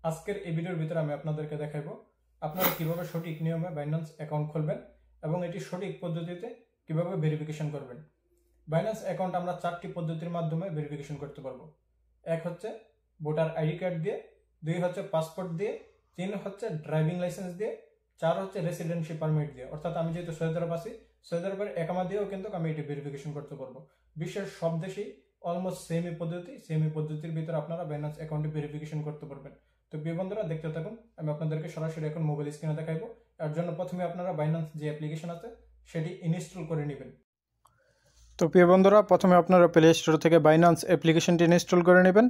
আজকের এই ভিডিওর ভিতরে আমি আপনাদেরকে দেখাবো আপনারা কিভাবে সঠিক নিয়মে বাইন্যান্স অ্যাকাউন্ট খুলবেন এবং এটি সঠিক পদ্ধতিতে কিভাবে ভেরিফিকেশন করবেন। বাইন্যান্স অ্যাকাউন্ট আমরা 4টি পদ্ধতির মাধ্যমে ভেরিফিকেশন করতে পারবো। এক হচ্ছে ভোটার আইডি কার্ড দিয়ে, 2 হচ্ছে পাসপোর্ট দিয়ে, 3 হচ্ছে ড্রাইভিং লাইসেন্স দিয়ে, 4 হচ্ছে রেসিডেন্সি পারমিট দিয়ে। অর্থাৎ আমি যেহেতু সৌদি আরব আছি, সৌদি আরবের একামা দিয়েও কিন্তু আমি এটি ভেরিফিকেশন করতে পারবো। বিশ্বের সব দেশেই অলমোস্ট সেমই পদ্ধতির ভিতরে আপনারা বাইন্যান্স অ্যাকাউন্টে ভেরিফিকেশন করতে পারবেন। তো প্রিয় বন্ধুরা দেখতে থাকুন, আমি আপনাদেরকে সরাসরি এখন মোবাইল স্ক্রিনে দেখাবো। এর জন্য প্রথমে আপনারা বাইন্যান্স যে অ্যাপ্লিকেশন আছে সেটি ইনস্টল করে নেবেন। তো প্রিয় বন্ধুরা প্রথমে আপনারা প্লে স্টোর থেকে বাইন্যান্স অ্যাপ্লিকেশনটি ইনস্টল করে নেবেন।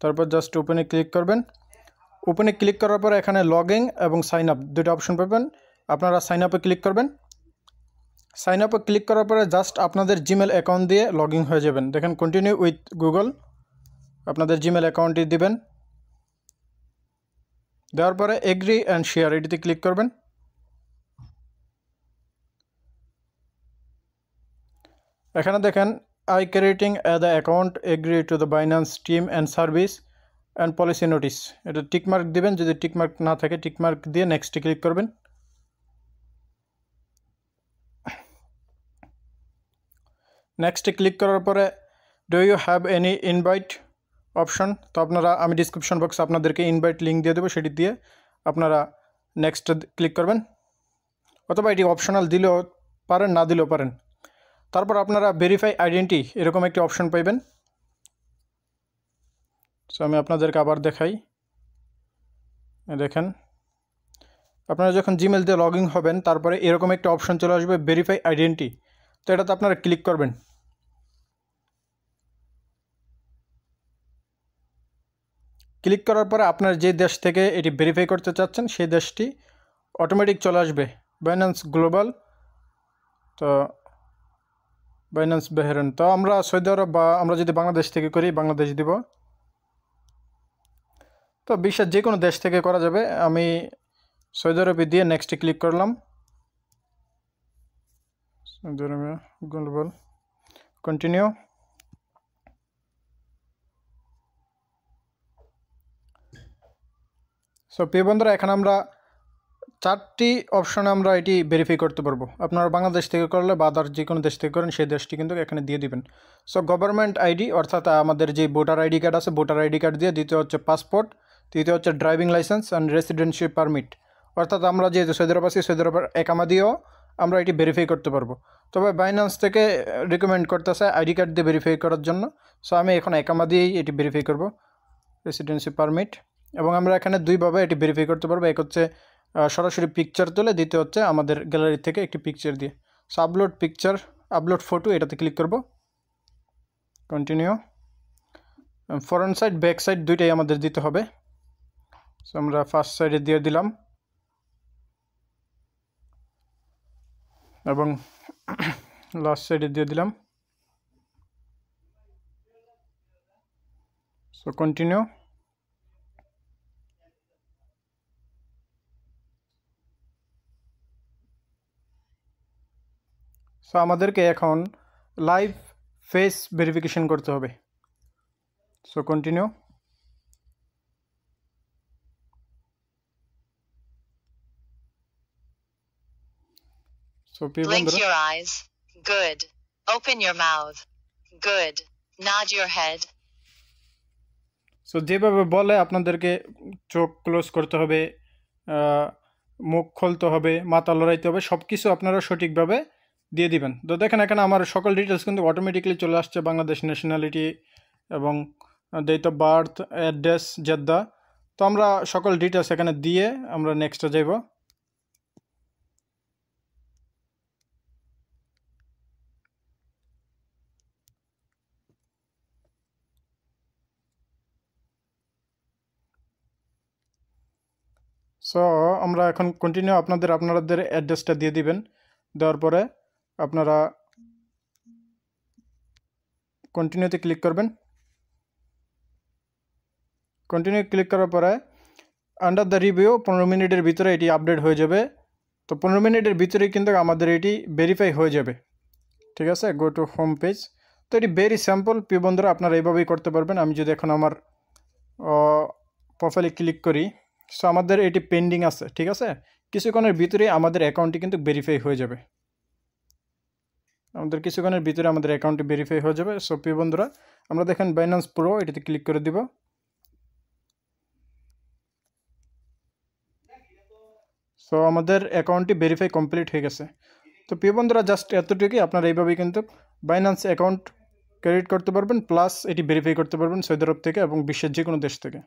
তারপর জাস্ট ওপেনে ক্লিক করবেন। ওপেনে ক্লিক করার পর এখানে লগ ইন এবং সাইন আপ দুটো অপশন পাবেন। আপনারা সাইন আপে ক্লিক করবেন। সাইন আপে ক্লিক করার পরে জাস্ট আপনাদের জিমেল অ্যাকাউন্ট দিয়ে লগ ইন হয়ে যাবেন। দেখেন কন্টিনিউ উইথ গুগল, আপনাদের জিমেল অ্যাকাউন্টটি দিবেন। দেওয়ার পরে এগ্রি অ্যান্ড শেয়ার এটিতে ক্লিক করবেন। এখানে দেখেন I creating the account agree to the Binance team and service and policy notice, এটা টিকমার্ক দিবেন। যদি টিকমার্ক না থাকে টিকমার্ক দিয়ে নেক্সটে ক্লিক করবেন। নেক্সটে ক্লিক করার পরে do you have any invite option, তো আপনারা আমি ডিসক্রিপশন বক্সে আপনাদেরকে ইনভাইট লিঙ্ক দিয়ে দেবো, সেটি দিয়ে আপনারা নেক্সট ক্লিক করবেন, অথবা এটি অপশনাল দিলেও পারেন, না দিলেও পারেন। তারপর আপনারা ভেরিফাই আইডেন্টি এরকম একটি অপশন পাইবেন। সো আমি আপনাদেরকে আবার দেখাই। দেখেন আপনারা যখন জিমেল দিয়ে লগ ইন হবেন তারপরে এরকম একটা অপশন চলে আসবে ভেরিফাই আইডেন্টি, তো এটাতে আপনারা ক্লিক করবেন। ক্লিক করার পরে আপনার যে দেশ থেকে এটি ভেরিফাই করতে চাচ্ছেন সেই দেশটি অটোমেটিক চলে আসবে বাইন্যান্স গ্লোবাল, তো বাইন্যান্স বাহরেইন। তো আমরা সৌদি আরব বা আমরা যদি বাংলাদেশ থেকে করি বাংলাদেশ দিব, তো বিশ্বের যে কোনো দেশ থেকে করা যাবে। আমি সৌদি আরবে দিয়ে নেক্সটে ক্লিক করলাম। সৌদি আরবে গ্লোবাল, কন্টিনিউ। সো প্রিয় বন্ধুরা এখানে আমরা 4টি অপশনে আমরা এটি ভেরিফাই করতে পারবো। আপনারা বাংলাদেশ থেকে করলে বা আদার যে কোনো দেশ থেকে করেন সেই দেশটি কিন্তু এখানে দিয়ে দিবেন। সো গভর্নমেন্ট আইডি অর্থাৎ আমাদের যে ভোটার আইডি কার্ড আছে ভোটার আইডি কার্ড দিয়ে, দ্বিতীয় হচ্ছে পাসপোর্ট, তৃতীয় হচ্ছে driving licence and residency permit. অর্থাৎ আমরা যেহেতু সৌদি আরব আছি সৌদি আরবের একামা দিয়েও আমরা এটি ভেরিফাই করতে পারবো। তবে বাইন্যান্স থেকে রিকমেন্ড করতেছে আইডি কার্ড দিয়ে ভেরিফাই করার জন্য। সো আমি এখন একামা দিয়েই এটি ভেরিফাই করব, রেসিডেন্সি পারমিট। এবং আমরা এখানে দুইভাবে এটি ভেরিফাই করতে পারবো। এক হচ্ছে সরাসরি পিকচার তুলে, দ্বিতীয় হচ্ছে আমাদের গ্যালারি থেকে একটি পিকচার দিয়ে। So upload picture, upload photo এটাতে ক্লিক করব, কন্টিনিউ। ফরন্ট সাইড ব্যাক সাইড দুইটাই আমাদের দিতে হবে। সো আমরা ফার্স্ট সাইডে দিয়ে দিলাম এবং লাস্ট সাইডে দিয়ে দিলাম। So continue. সো আমাদেরকে এখন লাইভ ফেস ভেরিফিকেশন করতে হবে। So continue. So blink your eyes. Good. Open your mouth. Good. Nod your head. So যেভাবে বলে আপনাদেরকে চোখ ক্লোজ করতে হবে, মুখ খুলতে হবে, মাথা লড়াইতে হবে, সব কিছু আপনারা সঠিকভাবে দিয়ে দিবেন। তো দেখেন এখানে আমার সকল ডিটেলস কিন্তু অটোমেটিকলি চলে আসছে, বাংলাদেশ ন্যাশনালিটি এবং date of birth, address, Jeddah. তো আমরা সকল ডিটেলস এখানে দিয়ে আমরা নেক্সটে যাইব। সো আমরা এখন কন্টিনিউ আপনাদের অ্যাড্রেসটা দিয়ে দিবেন। দেওয়ার পরে আপনারা কন্টিনিউতে ক্লিক করবেন। কন্টিনিউ ক্লিক করার পরে আন্ডার দ্য রিভিউ 15 মিনিটের ভিতরে এটি আপডেট হয়ে যাবে। তো 15 মিনিটের ভিতরেই কিন্তু আমাদের এটি ভেরিফাই হয়ে যাবে। ঠিক আছে, গো টু হোম পেজ। তো এটি ভেরি সিম্পল প্রিয় বন্ধুরা, আপনারা এইভাবেই করতে পারবেন। আমি যদি এখন আমার প্রোফাইলে ক্লিক করি, সো আমাদের এটি পেন্ডিং আছে, ঠিক আছে। কিছুক্ষণের ভিতরে আমাদের অ্যাকাউন্টটি কিন্তু ভেরিফাই হয়ে যাবে। আমাদের কিছুক্ষণের ভিতরে আমাদের অ্যাকাউন্টটি ভেরিফাই হয়ে যাবে। সো প্রিয় বন্ধুরা, আমরা দেখেন বাইন্যান্স প্রো, এটিতে ক্লিক করে দিব। সো আমাদের অ্যাকাউন্টটি ভেরিফাই কমপ্লিট হয়ে গেছে। তো প্রিয় বন্ধুরা, জাস্ট এতটুকুই। আপনারা এইভাবেই কিন্তু বাইন্যান্স অ্যাকাউন্ট ক্রেডিট করতে পারবেন, প্লাস এটি ভেরিফাই করতে পারবেন সৌদি আরব থেকে এবং বিশ্বের যে কোনো দেশ থেকে।